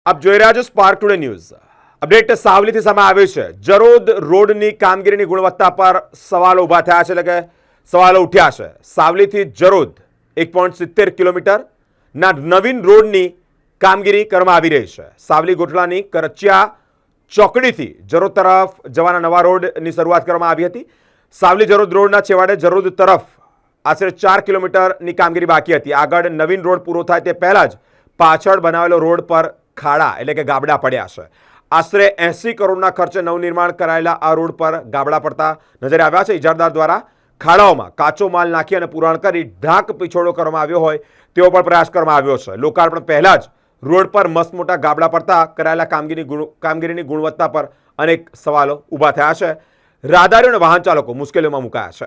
આપ જોઈ રહ્યા છો સ્પાર્ક ટુડે ન્યૂઝ અપડેટ સાવલીથી સામે આવ્યું છે। જરોદ રોડની કામગીરીની ગુણવત્તા પર સવાલો ઊભા થયા છે, એટલે કે સવાલો ઉઠ્યા છે। સાવલીથી જરોદ 1.70 કિલોમીટરના નવીન રોડની કામગીરી કરવામાં આવી રહી છે। સાવલી ગોઠલાની કરચિયા ચોકડીથી જરોદ તરફ જવાના નવા રોડની શરૂઆત કરવામાં આવી હતી। સાવલી જરોદ રોડના છેવાડે જરોદ તરફ આશરે 4 કિલોમીટરની કામગીરી બાકી હતી। આગળ નવીન રોડ પૂરો થાય તે પહેલા જ પાછળ બનાવેલો રોડ પર ખાડા એટલે કે ગાબડા પડ્યા છે। આશરે 80 કરોડના ખર્ચે નવનિર્માણ કરાયેલા આ રોડ પર ગાબડા પડતા નજરે આવ્યા છે। ઇજારદાર દ્વારા ખાડાઓમાં કાચો માલ નાખી અને પુરાણ કરી ઢાંક પીછોડો કરવામાં આવ્યો હોય તેવો પણ પ્રયાસ કરવામાં આવ્યો છે। લોકાર્પણ પહેલા જ રોડ પર મસ્ત મોટા ગાબડા પડતા કરાયેલા કામગીરીની ગુણવત્તા પર અનેક સવાલો ઊભા થયા છે। રાહદારીઓ અને વાહન ચાલકો મુશ્કેલીઓમાં મુકાયા છે।